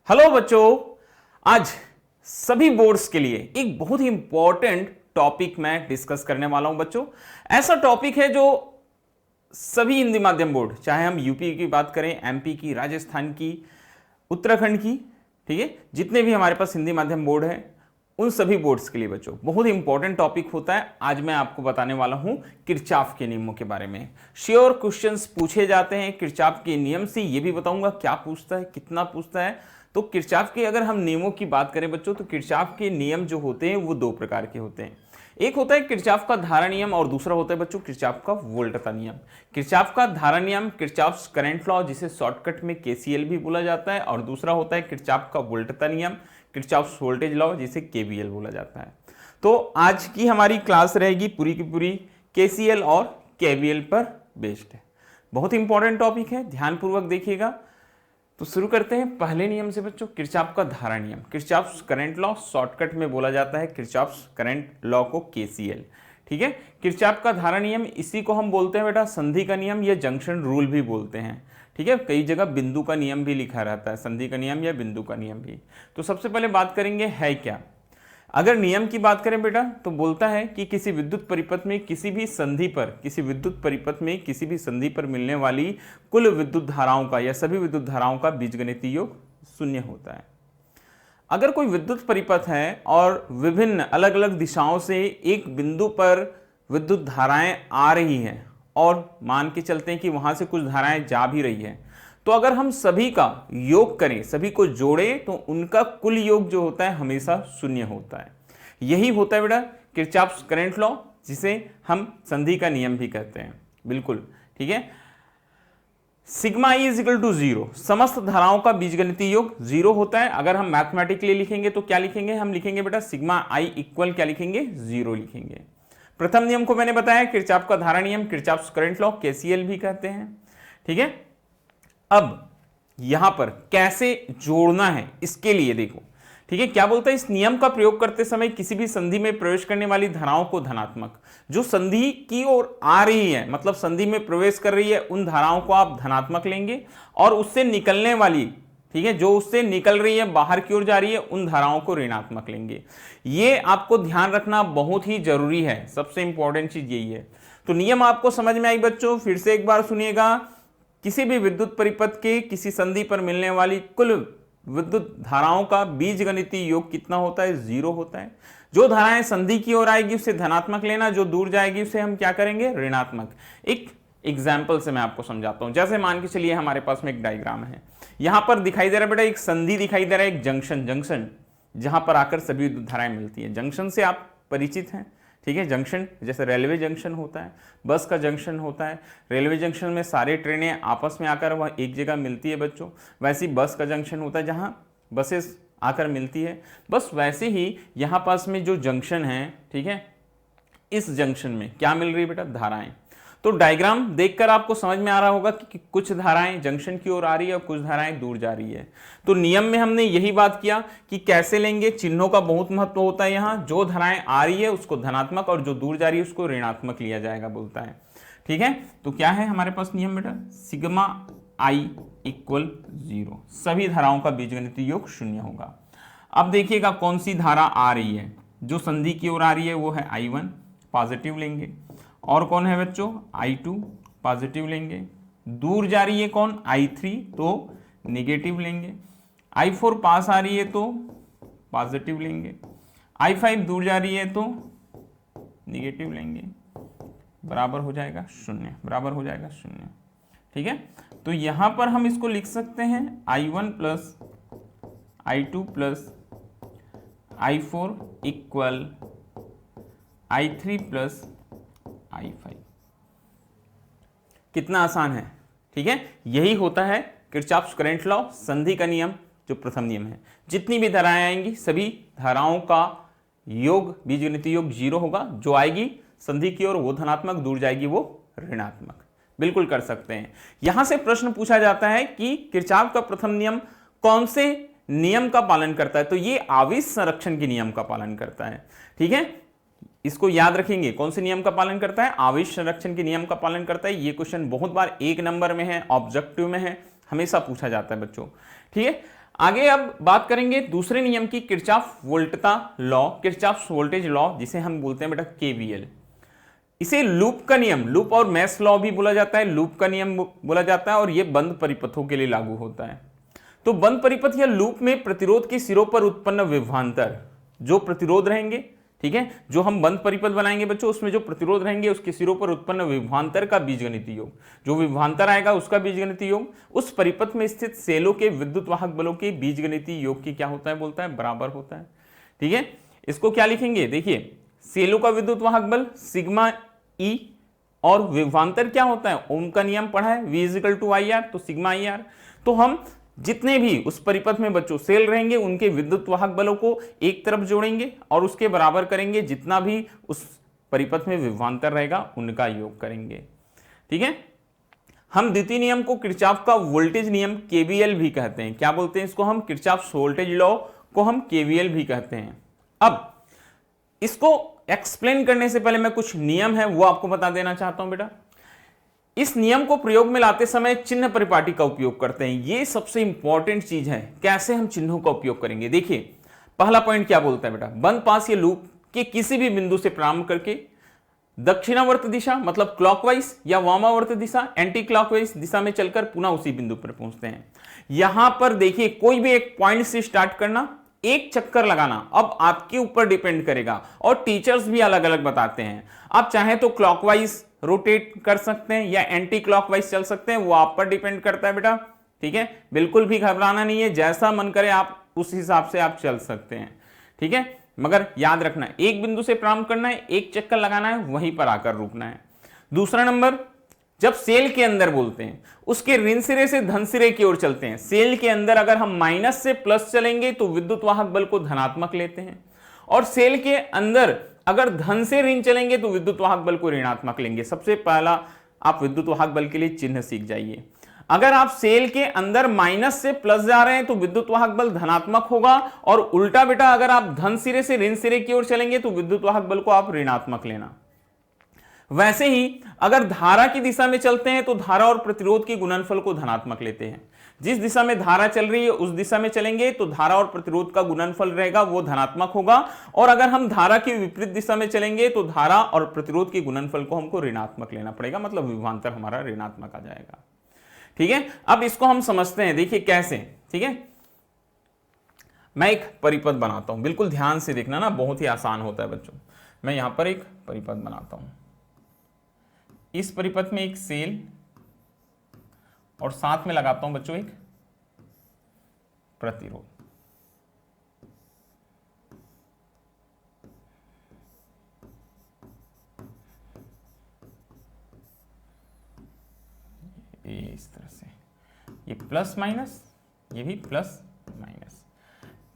Hello बच्चों, आज सभी बोर्ड्स के लिए एक बहुत ही इंपॉर्टेंट टॉपिक मैं डिस्कस करने वाला हूं बच्चों। ऐसा टॉपिक है जो सभी हिंदी माध्यम बोर्ड, चाहे हम यूपी की बात करें, एमपी की, राजस्थान की, उत्तराखंड की, ठीक है, जितने भी हमारे पास हिंदी माध्यम बोर्ड है उन सभी बोर्ड्स के लिए बच्चों बहुत ही इंपॉर्टेंट टॉपिक होता है। आज मैं आपको बताने वाला हूं किरचॉफ के नियमों के बारे में। श्योर क्वेश्चंस पूछे जाते हैं किरचॉफ के नियम से, ये भी बताऊंगा क्या पूछता है, कितना पूछता है। तो किरचॉफ के अगर हम नियमों की बात करें बच्चों, तो किरचॉफ के नियम जो होते हैं वो दो प्रकार के होते हैं। एक होता है किरचॉफ का धारा नियम और दूसरा होता है बच्चों किरचॉफ का वोल्टता नियम। किरचॉफ का धारा नियम किरचॉफ करंट लॉ, जिसे शॉर्टकट में केसीएल भी बोला जाता है, और दूसरा होता है किरचॉफ का वोल्टता नियम किरचॉफ वोल्टेज लॉ, जिसे केवीएल बोला जाता है। तो आज की हमारी क्लास रहेगी पूरी की पूरी केसीएल और केवीएल पर बेस्ड है। बहुत इंपॉर्टेंट टॉपिक है, ध्यानपूर्वक देखिएगा। तो शुरू करते हैं पहले नियम से बच्चों, किरचॉफ का धारा नियम, किरचॉफ करंट लॉ, शॉर्टकट में बोला जाता है किरचॉफ करंट लॉ को केसीएल। ठीक है, किरचॉफ का धारा नियम, इसी को हम बोलते हैं बेटा संधि का नियम या जंक्शन रूल भी बोलते हैं। ठीक है, कई जगह बिंदु का नियम भी लिखा रहता है, संधि का नियम या बिंदु का नियम भी। तो सबसे पहले बात करेंगे है क्या। अगर नियम की बात करें बेटा, तो बोलता है कि किसी विद्युत परिपथ में किसी भी संधि पर, किसी विद्युत परिपथ में किसी भी संधि पर मिलने वाली कुल विद्युत धाराओं का या सभी विद्युत धाराओं का बीजगणितीय योग शून्य होता है। अगर कोई विद्युत परिपथ है और विभिन्न अलग अलग दिशाओं से एक बिंदु पर विद्युत धाराएं आ रही हैं और मान के चलते हैं कि वहां से कुछ धाराएं जा भी रही है, तो अगर हम सभी का योग करें, सभी को जोड़ें, तो उनका कुल योग जो होता है हमेशा शून्य होता है। यही होता है बेटा किरचॉफ करंट लॉ, जिसे हम संधि का नियम भी कहते हैं। बिल्कुल ठीक है। Sigma E is equal to zero, समस्त धाराओं का बीजगणितीय योग जीरो होता है। अगर हम मैथमेटिकली लिखेंगे तो क्या लिखेंगे, हम लिखेंगे बेटा सिग्मा आई इक्वल क्या लिखेंगे, जीरो लिखेंगे। प्रथम नियम को मैंने बताया किरचॉफ का धारा नियम, किरचॉफ करंट लॉ, केसीएल भी कहते हैं। ठीक है, अब यहां पर कैसे जोड़ना है इसके लिए देखो। ठीक है, क्या बोलता है, इस नियम का प्रयोग करते समय किसी भी संधि में प्रवेश करने वाली धाराओं को धनात्मक, जो संधि की ओर आ रही है, मतलब संधि में प्रवेश कर रही है, उन धाराओं को आप धनात्मक लेंगे, और उससे निकलने वाली, ठीक है, जो उससे निकल रही है, बाहर की ओर जा रही है, उन धाराओं को ऋणात्मक लेंगे। ये आपको ध्यान रखना बहुत ही जरूरी है, सबसे इंपॉर्टेंट चीज यही है। तो नियम आपको समझ में आई बच्चों, फिर से एक बार सुनिएगा। किसी भी विद्युत परिपथ के किसी संधि पर मिलने वाली कुल विद्युत धाराओं का बीजगणितीय योग कितना होता है, जीरो होता है। जो धाराएं संधि की ओर आएगी उसे धनात्मक लेना, जो दूर जाएगी उसे हम क्या करेंगे, ऋणात्मक। एक एग्जाम्पल से मैं आपको समझाता हूं। जैसे मान के चलिए हमारे पास में एक डायग्राम है, यहां पर दिखाई दे रहा है बेटा एक संधि दिखाई दे रहा है, एक जंक्शन जहां पर आकर सभी विद्युत धाराएं मिलती है। जंक्शन से आप परिचित हैं, ठीक है। जंक्शन जैसे रेलवे जंक्शन होता है, बस का जंक्शन होता है। रेलवे जंक्शन में सारी ट्रेनें आपस में आकर वह एक जगह मिलती है बच्चों, वैसे ही बस का जंक्शन होता है जहां बसेस आकर मिलती है। बस वैसे ही यहां पास में जो जंक्शन है, ठीक है, इस जंक्शन में क्या मिल रही है बेटा, धाराएं। तो डायग्राम देखकर आपको समझ में आ रहा होगा कि कुछ धाराएं जंक्शन की ओर आ रही है और कुछ धाराएं दूर जा रही है। तो नियम में हमने यही बात किया कि कैसे लेंगे, चिन्हों का बहुत महत्व होता है। यहाँ जो धाराएं आ रही है उसको धनात्मक और जो दूर जा रही है उसको ऋणात्मक लिया जाएगा, बोलता है। ठीक है, तो क्या है हमारे पास नियम बेटा, सिग्मा आई इक्वल जीरो, सभी धाराओं का बीजगणितीय योग शून्य होगा। अब देखिएगा कौन सी धारा आ रही है, जो संधि की ओर आ रही है वो है I1, पॉजिटिव लेंगे। और कौन है बच्चों, I2, पॉजिटिव लेंगे। दूर जा रही है कौन, I3, तो नेगेटिव लेंगे। I4 पास आ रही है तो पॉजिटिव लेंगे। I5 दूर जा रही है तो नेगेटिव लेंगे। बराबर हो जाएगा शून्य, बराबर हो जाएगा शून्य। ठीक है, तो यहां पर हम इसको लिख सकते हैं I1 plus I2 plus I4 equal I3 plus I5। कितना आसान है, ठीक है। यही होता है किरचॉफ करंट लॉ, संधि का नियम, जो प्रथम नियम है। जितनी भी धाराएं आएंगी सभी धाराओं का योग, बीजगणितीय योग जीरो होगा। जो आएगी संधि की ओर वो धनात्मक, दूर जाएगी वो ऋणात्मक। बिल्कुल कर सकते हैं। यहां से प्रश्न पूछा जाता है कि किरचॉफ का प्रथम नियम कौन से नियम का पालन करता है, तो ये आवेश संरक्षण के नियम का पालन करता है। ठीक है, इसको याद रखेंगे, कौन से नियम का पालन करता है, आवेश संरक्षण के नियम का पालन करता है। ये क्वेश्चन बहुत बार एक नंबर में है, ऑब्जेक्टिव में है, हमेशा पूछा जाता है बच्चों। ठीक है, आगे अब बात करेंगे दूसरे नियम की, किरचॉफ वोल्टता लॉ, किरचॉफ वोल्टेज लॉ, जिसे हम बोलते हैं बेटा केवीएल। इसे लूप का नियम, लूप और मेश लॉ भी बोला जाता है, लूप का नियम बोला जाता है, और यह बंद परिपथों के लिए लागू होता है। तो बंद परिपथ या लूप में प्रतिरोध के सिरों पर उत्पन्न विभवांतर, जो प्रतिरोध रहेंगे, ठीक है, जो हम बंद परिपथ बनाएंगे बच्चों, उसमें जो प्रतिरोध रहेंगे उसके सिरों पर उत्पन्न विभवांतर का बीजगणितीय योग, जो विभवांतर आएगा उसका बीजगणितीय योग उस परिपथ में स्थित सेलों के विद्युत वाहक बलों के बीजगणितीय योग की क्या होता है, बोलता है बराबर होता है। ठीक है, इसको क्या लिखेंगे, देखिए सेलों का विद्युत वाहक बल सिग्मा ई, और विभवांतर क्या होता है, ओम का नियम पढ़ा है, V is equal to I R, तो सिग्मा आई आर। तो हम जितने भी उस परिपथ में बच्चों सेल रहेंगे उनके विद्युत वाहक बलों को एक तरफ जोड़ेंगे और उसके बराबर करेंगे जितना भी उस परिपथ में विभवांतर रहेगा उनका योग करेंगे। ठीक है, हम द्वितीय नियम को किरचॉफ का वोल्टेज नियम केवीएल भी कहते हैं। क्या बोलते हैं इसको हम, किरचॉफ वोल्टेज लॉ को हम केवीएल भी कहते हैं। अब इसको एक्सप्लेन करने से पहले मैं कुछ नियम है वो आपको बता देना चाहता हूं बेटा। इस नियम को प्रयोग में लाते समय चिन्ह परिपाटी का उपयोग करते हैं, ये सबसे इंपॉर्टेंट चीज है, कैसे हम चिन्हों का उपयोग करेंगे। देखिए पहला पॉइंट क्या बोलता है बेटा, बंद पास या लूप के किसी भी बिंदु से प्रारंभ करके दक्षिणावर्त दिशा मतलब क्लॉकवाइज या वामावर्त दिशा एंटी क्लॉकवाइज दिशा में चलकर पुनः उसी बिंदु पर पहुंचते हैं। यहां पर देखिए कोई भी एक पॉइंट से स्टार्ट करना, एक चक्कर लगाना अब आपके ऊपर डिपेंड करेगा, और टीचर्स भी अलग अलग बताते हैं। आप चाहे तो क्लॉकवाइज रोटेट कर सकते हैं या एंटी क्लॉकवाइज चल सकते हैं, वो आप पर डिपेंड करता है बेटा। ठीक है, बिल्कुल भी घबराना नहीं है, जैसा मन करे आप उस हिसाब से आप चल सकते हैं। ठीक है, मगर याद रखना एक बिंदु से प्रारंभ करना है, एक चक्कर लगाना है, वहीं पर आकर रुकना है। दूसरा नंबर, जब सेल के अंदर बोलते हैं उसके ऋण सिरे से धन सिरे की ओर चलते हैं। सेल के अंदर अगर हम माइनस से प्लस चलेंगे तो विद्युत वाहक बल को धनात्मक लेते हैं, और सेल के अंदर अगर धन से ऋण चलेंगे तो विद्युत वाहक बल को ऋणात्मक लेंगे। सबसे पहला आप विद्युत वाहक बल के लिए चिन्ह सीख जाइए। अगर आप सेल के अंदर माइनस से प्लस जा रहे हैं तो विद्युत वाहक बल धनात्मक होगा, और उल्टा बेटा अगर आप धन सिरे से ऋण सिरे की ओर चलेंगे तो विद्युत वाहक बल को आप ऋणात्मक लेना। वैसे ही अगर धारा की दिशा में चलते हैं तो धारा और प्रतिरोध के गुणनफल को धनात्मक लेते हैं। जिस दिशा में धारा चल रही है उस दिशा में चलेंगे तो धारा और प्रतिरोध का गुणनफल रहेगा वो धनात्मक होगा, और अगर हम धारा की विपरीत दिशा में चलेंगे तो धारा और प्रतिरोध के गुणनफल को हमको ऋणात्मक लेना पड़ेगा, मतलब विभवांतर हमारा ऋणात्मक आ जाएगा। ठीक है, अब इसको हम समझते हैं, देखिए कैसे। ठीक है, मैं एक परिपथ बनाता हूं, बिल्कुल ध्यान से देखना ना, बहुत ही आसान होता है बच्चों। मैं यहां पर एक परिपथ बनाता हूं, इस परिपथ में एक सेल और साथ में लगाता हूं बच्चों एक प्रतिरोध। इस तरह से, ये प्लस माइनस, ये भी प्लस माइनस।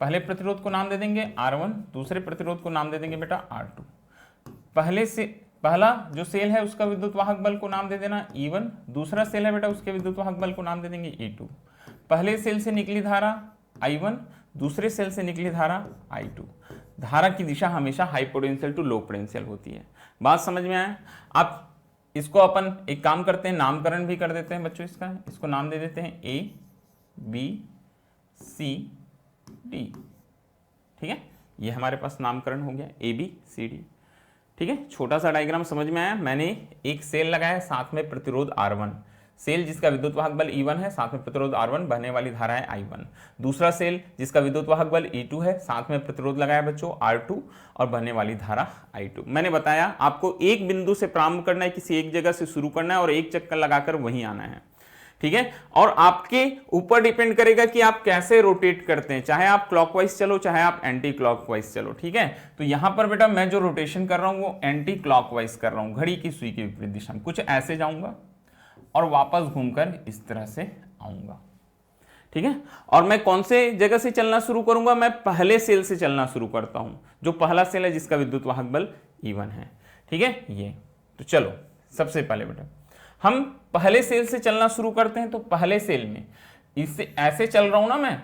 पहले प्रतिरोध को नाम दे देंगे R1, दूसरे प्रतिरोध को नाम दे देंगे बेटा R2। पहला जो सेल है उसका विद्युत वाहक बल को नाम दे देना E1, दूसरा सेल है बेटा उसके विद्युत वाहक बल को नाम दे देंगे E2। पहले सेल से निकली धारा I1, दूसरे सेल से निकली धारा I2। धारा की दिशा हमेशा high potential to low potential होती है। बात समझ में आया? आप इसको अपन एक काम करते हैं, नामकरण भी कर देते हैं बच्चों इसको नाम दे देते हैं A, B, C, D। ठीक है, ये हमारे पास नामकरण हो गया A, B, C, D। ठीक है, छोटा सा डायग्राम समझ में आया? मैंने एक सेल लगाया, साथ में प्रतिरोध R1, सेल जिसका विद्युत वाहक बल E1 है, साथ में प्रतिरोध R1, बहने वाली धारा है I1। दूसरा सेल जिसका विद्युत वाहक बल E2 है, साथ में प्रतिरोध लगाया बच्चों R2 और बहने वाली धारा I2। मैंने बताया आपको एक बिंदु से प्रारंभ करना है, किसी एक जगह से शुरू करना है और एक चक्कर लगाकर वहीं आना है। ठीक है, और आपके ऊपर डिपेंड करेगा कि आप कैसे रोटेट करते हैं, चाहे आप क्लॉकवाइज चलो चाहे आप एंटी क्लॉकवाइज चलो। ठीक है, तो यहां पर बेटा मैं जो रोटेशन कर रहा हूं वो एंटी क्लॉकवाइज कर रहा हूं, घड़ी की सुई के विपरीत दिशा में। कुछ ऐसे जाऊंगा और वापस घूमकर इस तरह से आऊंगा। ठीक है, और मैं कौन से जगह से चलना शुरू करूंगा? मैं पहले सेल से चलना शुरू करता हूं, जो पहला सेल है जिसका विद्युत वाहक बल E1 है। ठीक है, ये तो चलो सबसे पहले बेटा हम पहले सेल से चलना शुरू करते हैं। तो पहले सेल में इससे ऐसे चल रहा हूं ना मैं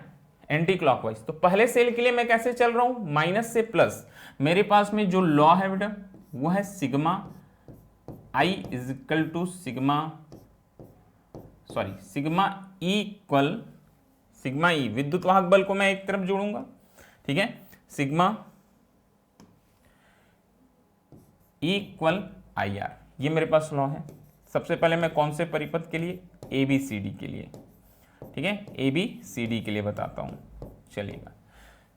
एंटी क्लॉकवाइज, तो पहले सेल के लिए मैं कैसे चल रहा हूं? माइनस से प्लस। मेरे पास में जो लॉ है बेटा वो है sigma I is equal to sigma E equal sigma E, विद्युत वाहक बल को मैं एक तरफ जोड़ूंगा, ठीक है, sigma E equal I R, ये मेरे पास लॉ है। सबसे पहले मैं कौन से परिपथ के लिए, ए बी सी डी के लिए, ठीक है, ए बी सी डी के लिए बताता हूं, चलिएगा।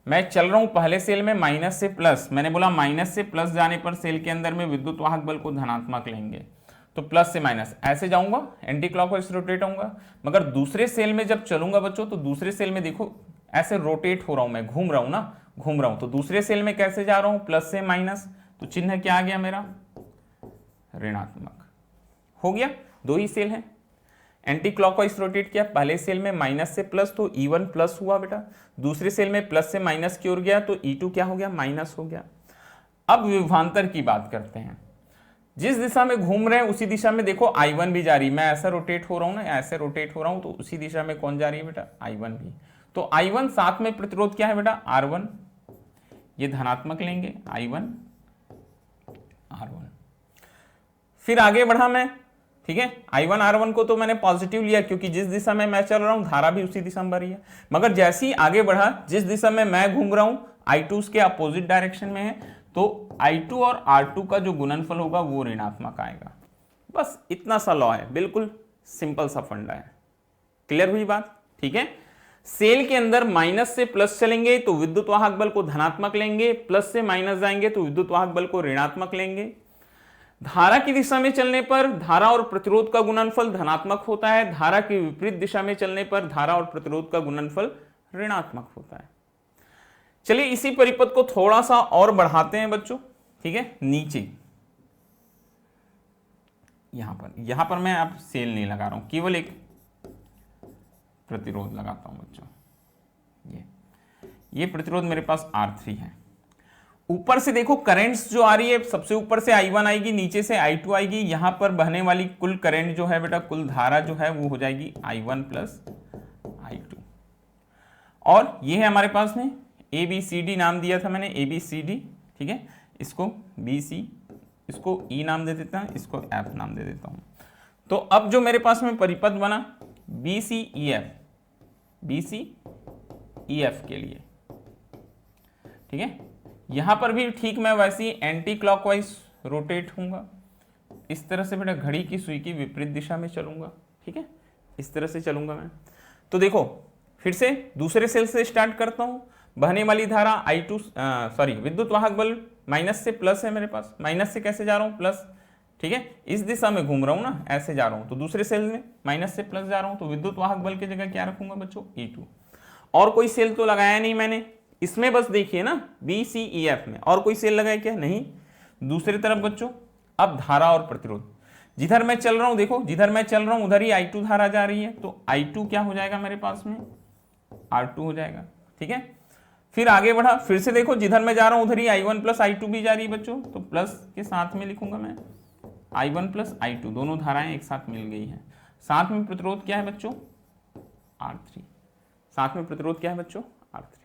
मैं चल रहा हूं पहले सेल में माइनस से प्लस, मैंने बोला माइनस से प्लस जाने पर सेल के अंदर में विद्युत वाहक बल को धनात्मक लेंगे, तो प्लस से माइनस ऐसे जाऊंगा, एंटी क्लॉकवाइज रोटेट होऊंगा। मगर दूसरे सेल में जब चलूंगा बच्चों, तो दूसरे सेल में देखो ऐसे रोटेट हो रहा हूं मैं, घूम रहा हूं ना, घूम रहा हूं, तो दूसरे सेल में कैसे जा रहा हूं, प्लस से माइनस, तो चिन्ह क्या आ गया मेरा, ऋणात्मक हो गया। दो ही सेल हैं, एंटी क्लॉकवाइज रोटेट किया, पहले सेल में माइनस से प्लस तो E1 प्लस हुआ बेटा, दूसरे सेल में प्लस से माइनस की ओर गया तो E2 क्या हो गया, माइनस हो गया। अब विभवांतर की बात करते हैं, जिस दिशा में घूम रहे हैं उसी दिशा में देखो I1 भी जा रही है, मैं ऐसा रोटेट हो रहा हूं ना, ऐसे रोटेट हो रहा हूं, तो उसी दिशा में कौन जा रही है बेटा, I1 भी। तो I1 साथ में प्रतिरोध क्या है बेटा, R1, ये धनात्मक लेंगे, I1 R1। फिर आगे बढ़ा मैं, ठीक है, I1 R1 को तो मैंने पॉजिटिव लिया क्योंकि जिस दिशा में मैं चल रहा हूं धारा भी उसी दिशा में बह रही है। मगर जैसे ही आगे बढ़ा, जिस दिशा में मैं घूम रहा हूं I2 उसके अपोजिट डायरेक्शन में है, तो I2 और R2 का जो गुणनफल होगा वो ऋणात्मक आएगा। बस इतना सा लॉ है, बिल्कुल सिंपल सा फंडा है। क्लियर हुई बात, ठीक है। सेल के अंदर माइनस से प्लस चलेंगे तो विद्युत वाहक बल को धनात्मक लेंगे, प्लस से माइनस जाएंगे तो विद्युत वाहक बल को ऋणात्मक लेंगे। धारा की दिशा में चलने पर धारा और प्रतिरोध का गुणनफल धनात्मक होता है, धारा की विपरीत दिशा में चलने पर धारा और प्रतिरोध का गुणनफल ऋणात्मक होता है। चलिए इसी परिपथ को थोड़ा सा और बढ़ाते हैं बच्चों, ठीक है, नीचे यहां पर मैं अब सेल नहीं लगा रहा हूं, केवल एक प्रतिरोध लगाता हूं बच्चों। ये प्रतिरोध मेरे पास R3 है। ऊपर से देखो करंट्स जो आ रही है, सबसे ऊपर से I1 आएगी, नीचे से I2 आएगी, यहां पर बहने वाली कुल करंट जो है बेटा, कुल धारा जो है वो हो जाएगी I1 प्लस I2। और ये है हमारे पास में ABCD नाम दिया था मैंने, ABCD, ठीक है, इसको BC, इसको E नाम दे देता हूं, इसको F नाम दे देता हूं। तो अब जो मेरे पास में परिपथ बना BCEF, BCEF के लिए, ठीक है, यहां पर भी ठीक मैं वैसे ही एंटी क्लॉकवाइज रोटेट होऊंगा, इस तरह से बेटा घड़ी की सुई की विपरीत दिशा में चलूंगा, ठीक है, इस तरह से चलूंगा मैं। तो देखो फिर से दूसरे सेल से स्टार्ट करता हूं, बहने वाली धारा विद्युत वाहक बल माइनस से प्लस है मेरे पास, माइनस से कैसे जा रहा हूं, प्लस, ठीक है, इस दिशा में घूम रहा हूं ना, ऐसे जा रहा हूं, तो दूसरे सेल में माइनस से प्लस जा रहा हूं, तो विद्युत वाहक बल की जगह क्या रखूंगा बच्चों, E2। और कोई सेल तो लगाया नहीं मैंने, इसमें बस देखिए ना BCEF में, और कोई सेल लगाया क्या, नहीं। दूसरी तरफ बच्चों अब धारा और प्रतिरोध, जिधर मैं चल रहा हूं देखो, जिधर मैं चल रहा हूं उधर ही I2 धारा जा रही है, तो I2 क्या हो जाएगा मेरे पास में, R2 हो जाएगा, ठीक है। फिर आगे बढ़ा, फिर से देखो जिधर मैं जा रहा हूं उधर ही I1 प्लस I2 भी जा रही है बच्चों, तो प्लस के साथ में लिखूंगा मैं I1 प्लस I2, दोनों धाराएं एक साथ मिल गई हैं। साथ में प्रतिरोध क्या है बच्चों, R3, साथ में प्रतिरोध क्या है बच्चों, R3।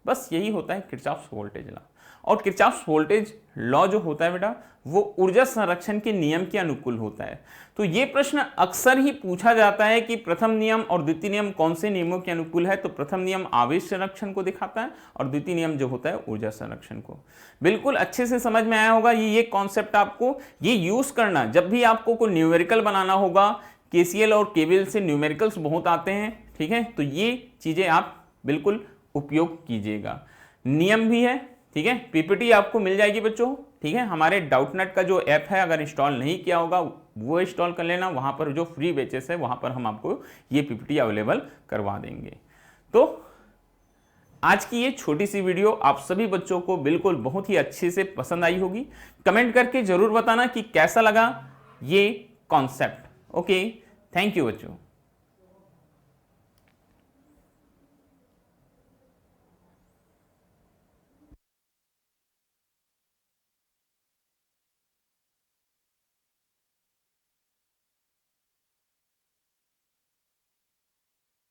बस यही होता है किरचॉफ्स वोल्टेज लॉ। और किरचॉफ्स वोल्टेज लॉ जो होता है बेटा, वो ऊर्जा संरक्षण के नियम के अनुकूल होता है। तो ये प्रश्न अक्सर ही पूछा जाता है कि प्रथम नियम और द्वितीय नियम कौन से नियमों के अनुकूल है। तो प्रथम नियम आवेश संरक्षण को दिखाता है और द्वितीय नियम जो होता है ऊर्जा संरक्षण को। बिल्कुल अच्छे से समझ में आया होगा ये कॉन्सेप्ट आपको, ये यूज करना जब भी आपको कोई न्यूमेरिकल बनाना होगा। KCL और KVL से न्यूमेरिकल्स बहुत आते हैं, ठीक है, तो ये चीजें आप बिल्कुल उपयोग कीजिएगा। नियम भी है, ठीक है, PPT आपको मिल जाएगी बच्चों, ठीक है। हमारे डाउटनेट का जो ऐप है, अगर इंस्टॉल नहीं किया होगा वो इंस्टॉल कर लेना, वहां पर जो फ्री बैचेस है वहां पर हम आपको ये PPT अवेलेबल करवा देंगे। तो आज की ये छोटी सी वीडियो आप सभी बच्चों को बिल्कुल बहुत ही अच्छे से पसंद आई होगी। कमेंट करके जरूर बताना कि कैसा लगा ये कॉन्सेप्ट। ओके, थैंक यू बच्चों।